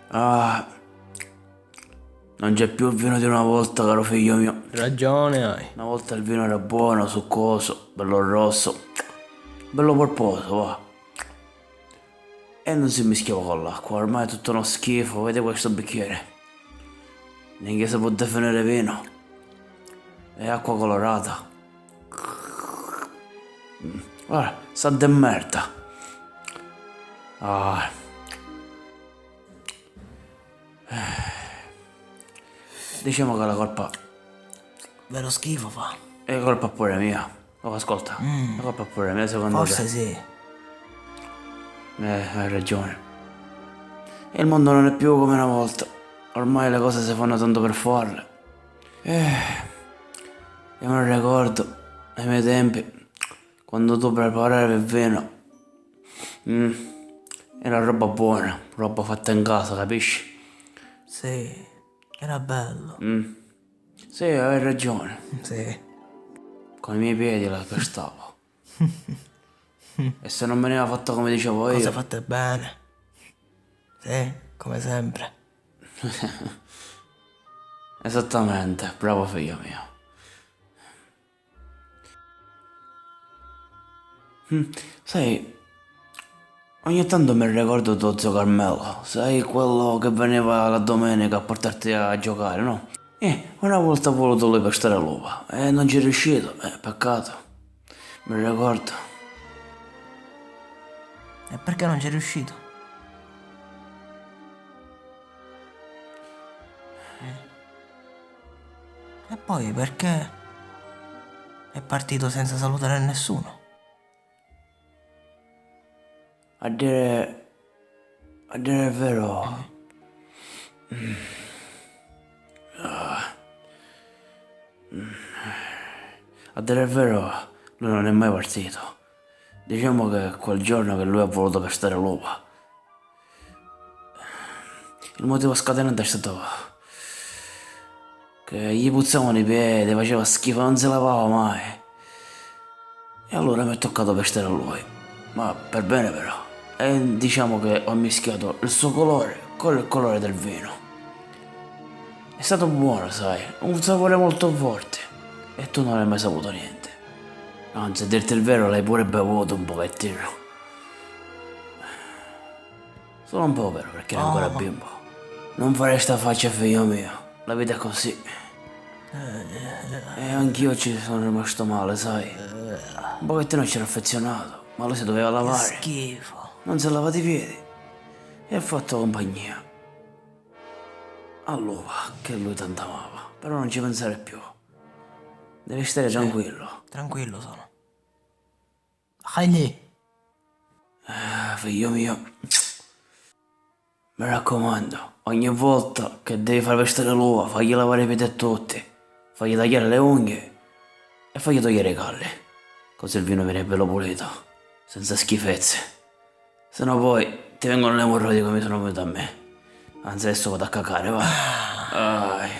Ah, non c'è più il vino di una volta, caro figlio mio. Ragione hai. Una volta il vino era buono, succoso, bello rosso, bello polposo, va. E non si mischiava con l'acqua, ormai è tutto uno schifo, vedi questo bicchiere. Neanche si può definire vino. È acqua colorata. Guarda, sa de merda. Ah. Diciamo che la colpa Vero schifo fa. è colpa pure mia. Oh, ascolta, la colpa è pure mia secondo Forse te. sì. Hai ragione. E il mondo non è più come una volta. Ormai le cose si fanno tanto per farle. Io me lo ricordo, ai miei tempi, quando tu preparavi il vino. Era roba buona, roba fatta in casa, capisci? Sì. Era bello. Sì, hai ragione. Sì. Con i miei piedi la pestavo. E se non me ne aveva fatto come dicevo Cose io. fatte bene. Sì, come sempre. Esattamente, bravo figlio mio. Sai, ogni tanto mi ricordo tuo zio Carmelo, sai quello che veniva la domenica a portarti a giocare, no? Una volta ho voluto lui pestare l'uva e non ci è riuscito, peccato. Mi ricordo. E perché non ci è riuscito? E poi perché è partito senza salutare nessuno? A dire il vero, a dire il vero, lui non è mai partito. Diciamo che quel giorno che lui ha voluto pestare l'uva, il motivo scatenante è stato che gli puzzavano i piedi, faceva schifo, non si lavava mai. E allora mi è toccato pestare a lui. Ma per bene però. E diciamo che ho mischiato il suo colore con il colore del vino. È stato buono, sai, un sapore molto forte. E tu non hai mai saputo niente. Anzi, a dirti il vero, l'hai pure bevuto un pochettino. Solo un po' però, perché eri ancora bimbo. Non fare sta faccia, figlio mio. La vita è così. E anch'io ci sono rimasto male, sai. Un pochettino c'ero affezionato, ma lui si doveva lavare. Schifo. Non si è lavato i piedi. E ha fatto compagnia all'uva che lui tanto amava. Però non ci pensare più. Devi stare tranquillo. Tranquillo sono. Agli. Figlio mio. Mi raccomando, ogni volta che devi far vestire l'uva, fagli lavare i piedi a tutti. Fagli tagliare le unghie e fagli togliere i calli. Così il vino viene bello pulito, senza schifezze. Se no poi ti vengono le emorroidi come sono venute a me. Anzi adesso vado a cacare, va. Ai.